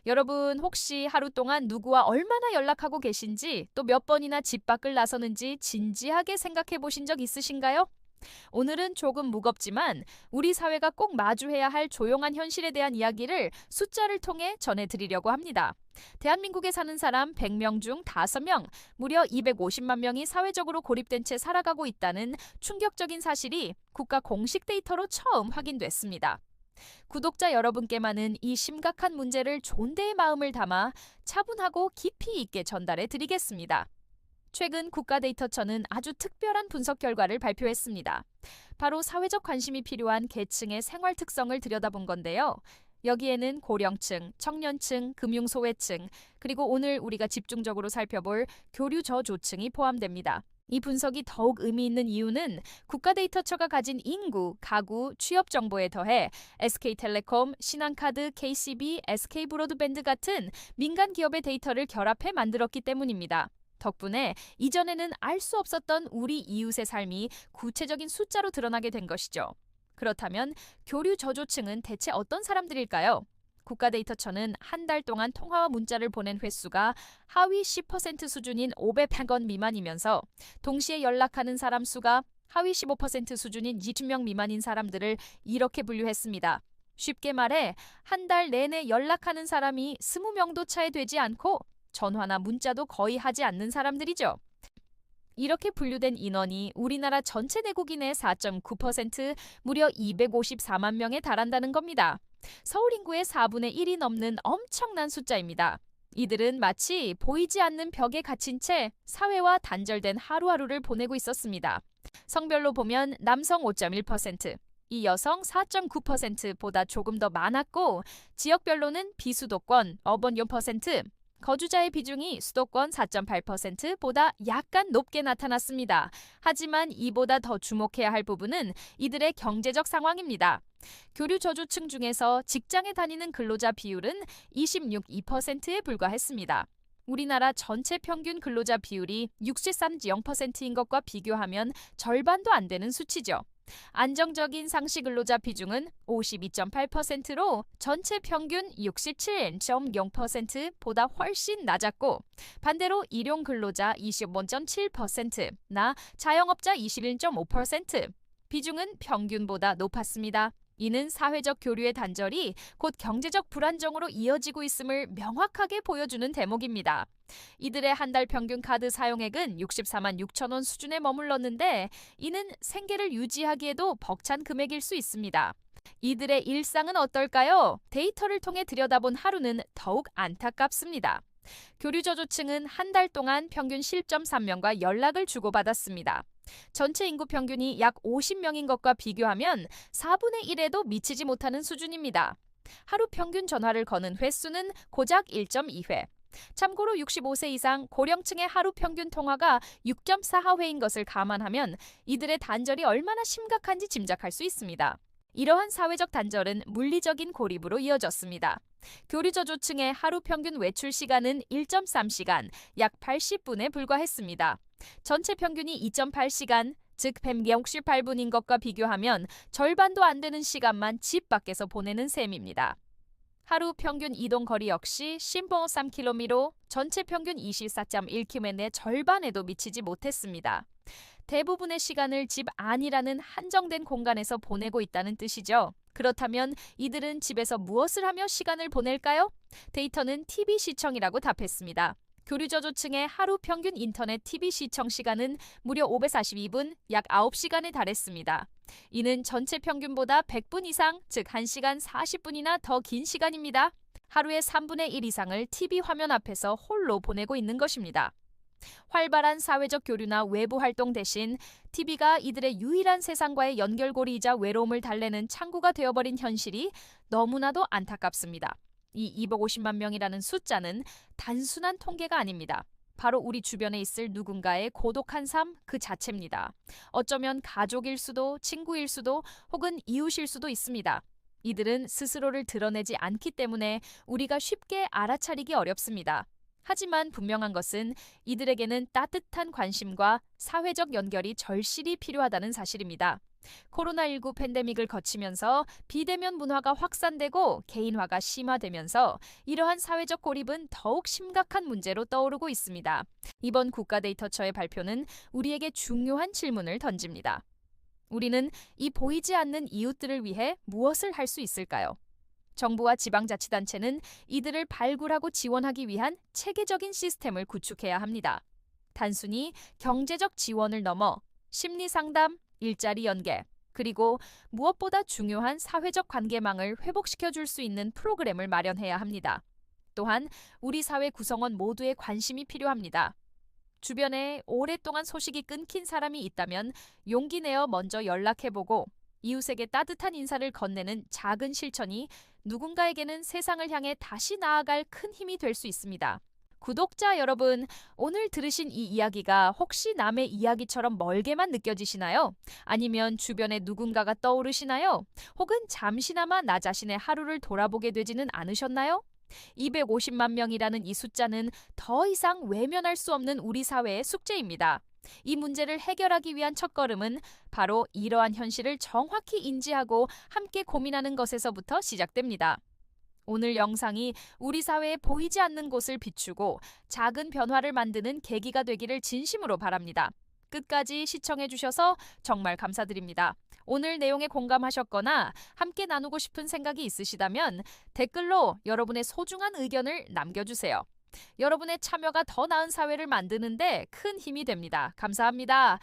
여러분 혹시 하루 동안 누구와 얼마나 연락하고 계신지 또 몇 번이나 집 밖을 나서는지 진지하게 생각해 보신 적 있으신가요? 오늘은 조금 무겁지만 우리 사회가 꼭 마주해야 할 조용한 현실에 대한 이야기를 숫자를 통해 전해드리려고 합니다. 대한민국에 사는 사람 100명 중 5명, 무려 250만 명이 사회적으로 고립된 채 살아가고 있다는 충격적인 사실이 국가 공식 데이터로 처음 확인됐습니다. 구독자 여러분께만은 이 심각한 문제를 존대의 마음을 담아 차분하고 깊이 있게 전달해 드리겠습니다. 최근 국가데이터처는 아주 특별한 분석 결과를 발표했습니다. 바로 사회적 관심이 필요한 계층의 생활 특성을 들여다본 건데요. 여기에는 고령층, 청년층, 금융소외층, 그리고 오늘 우리가 집중적으로 살펴볼 교류저조층이 포함됩니다. 이 분석이 더욱 의미 있는 이유는 국가데이터처가 가진 인구, 가구, 취업 정보에 더해 SK텔레콤, 신한카드, KCB, SK브로드밴드 같은 민간 기업의 데이터를 결합해 만들었기 때문입니다. 덕분에 이전에는 알 수 없었던 우리 이웃의 삶이 구체적인 숫자로 드러나게 된 것이죠. 그렇다면 교류 저조층은 대체 어떤 사람들일까요? 국가데이터처는 한 달 동안 통화와 문자를 보낸 횟수가 하위 10% 수준인 500건 미만이면서 동시에 연락하는 사람 수가 하위 15% 수준인 20명 미만인 사람들을 이렇게 분류했습니다. 쉽게 말해 한 달 내내 연락하는 사람이 20명도 차에 되지 않고 전화나 문자도 거의 하지 않는 사람들이죠. 이렇게 분류된 인원이 우리나라 전체 내국인의 4.9%, 무려 254만 명에 달한다는 겁니다. 서울 인구의 4분의 1이 넘는 엄청난 숫자입니다. 이들은 마치 보이지 않는 벽에 갇힌 채 사회와 단절된 하루하루를 보내고 있었습니다. 성별로 보면 남성 5.1%, 이 여성 4.9%보다 조금 더 많았고 지역별로는 비수도권, 어번 6%, 거주자의 비중이 수도권 4.8%보다 약간 높게 나타났습니다. 하지만 이보다 더 주목해야 할 부분은 이들의 경제적 상황입니다. 교류 저조층 중에서 직장에 다니는 근로자 비율은 26.2%에 불과했습니다. 우리나라 전체 평균 근로자 비율이 63.0%인 것과 비교하면 절반도 안 되는 수치죠. 안정적인 상시 근로자 비중은 52.8%로 전체 평균 67.0%보다 훨씬 낮았고 반대로 일용 근로자 25.7%나 자영업자 21.5% 비중은 평균보다 높았습니다. 이는 사회적 교류의 단절이 곧 경제적 불안정으로 이어지고 있음을 명확하게 보여주는 대목입니다. 이들의 한 달 평균 카드 사용액은 64만 6천 원 수준에 머물렀는데 이는 생계를 유지하기에도 벅찬 금액일 수 있습니다. 이들의 일상은 어떨까요? 데이터를 통해 들여다본 하루는 더욱 안타깝습니다. 교류저조층은 한 달 동안 평균 10.3명과 연락을 주고받았습니다. 전체 인구 평균이 약 50명인 것과 비교하면 4분의 1에도 미치지 못하는 수준입니다. 하루 평균 전화를 거는 횟수는 고작 1.2회. 참고로 65세 이상 고령층의 하루 평균 통화가 6.4회인 것을 감안하면 이들의 단절이 얼마나 심각한지 짐작할 수 있습니다. 이러한 사회적 단절은 물리적인 고립으로 이어졌습니다. 교류저조층의 하루 평균 외출 시간은 1.3시간, 약 80분에 불과했습니다. 전체 평균이 2.8시간, 즉 168분인 것과 비교하면 절반도 안 되는 시간만 집 밖에서 보내는 셈입니다. 하루 평균 이동 거리 역시 15.3km로 전체 평균 24.1km의 절반에도 미치지 못했습니다. 대부분의 시간을 집 안이라는 한정된 공간에서 보내고 있다는 뜻이죠. 그렇다면 이들은 집에서 무엇을 하며 시간을 보낼까요? 데이터는 TV 시청이라고 답했습니다. 교류저조층의 하루 평균 인터넷 TV 시청 시간은 무려 542분, 약 9시간에 달했습니다. 이는 전체 평균보다 100분 이상, 즉 1시간 40분이나 더 긴 시간입니다. 하루의 3분의 1 이상을 TV 화면 앞에서 홀로 보내고 있는 것입니다. 활발한 사회적 교류나 외부 활동 대신 TV가 이들의 유일한 세상과의 연결고리이자 외로움을 달래는 창구가 되어버린 현실이 너무나도 안타깝습니다. 이 250만 명이라는 숫자는 단순한 통계가 아닙니다. 바로 우리 주변에 있을 누군가의 고독한 삶 그 자체입니다. 어쩌면 가족일 수도, 친구일 수도, 혹은 이웃일 수도 있습니다. 이들은 스스로를 드러내지 않기 때문에 우리가 쉽게 알아차리기 어렵습니다. 하지만 분명한 것은 이들에게는 따뜻한 관심과 사회적 연결이 절실히 필요하다는 사실입니다. 코로나19 팬데믹을 거치면서 비대면 문화가 확산되고 개인화가 심화되면서 이러한 사회적 고립은 더욱 심각한 문제로 떠오르고 있습니다. 이번 국가데이터처의 발표는 우리에게 중요한 질문을 던집니다. 우리는 이 보이지 않는 이웃들을 위해 무엇을 할 수 있을까요? 정부와 지방자치단체는 이들을 발굴하고 지원하기 위한 체계적인 시스템을 구축해야 합니다. 단순히 경제적 지원을 넘어 심리 상담, 일자리 연계, 그리고 무엇보다 중요한 사회적 관계망을 회복시켜 줄 수 있는 프로그램을 마련해야 합니다. 또한 우리 사회 구성원 모두의 관심이 필요합니다. 주변에 오랫동안 소식이 끊긴 사람이 있다면 용기 내어 먼저 연락해보고 이웃에게 따뜻한 인사를 건네는 작은 실천이 누군가에게는 세상을 향해 다시 나아갈 큰 힘이 될 수 있습니다. 구독자 여러분, 오늘 들으신 이 이야기가 혹시 남의 이야기처럼 멀게만 느껴지시나요? 아니면 주변에 누군가가 떠오르시나요? 혹은 잠시나마 나 자신의 하루를 돌아보게 되지는 않으셨나요? 250만 명이라는 이 숫자는 더 이상 외면할 수 없는 우리 사회의 숙제입니다. 이 문제를 해결하기 위한 첫걸음은 바로 이러한 현실을 정확히 인지하고 함께 고민하는 것에서부터 시작됩니다. 오늘 영상이 우리 사회에 보이지 않는 곳을 비추고 작은 변화를 만드는 계기가 되기를 진심으로 바랍니다. 끝까지 시청해주셔서 정말 감사드립니다. 오늘 내용에 공감하셨거나 함께 나누고 싶은 생각이 있으시다면 댓글로 여러분의 소중한 의견을 남겨주세요. 여러분의 참여가 더 나은 사회를 만드는데 큰 힘이 됩니다. 감사합니다.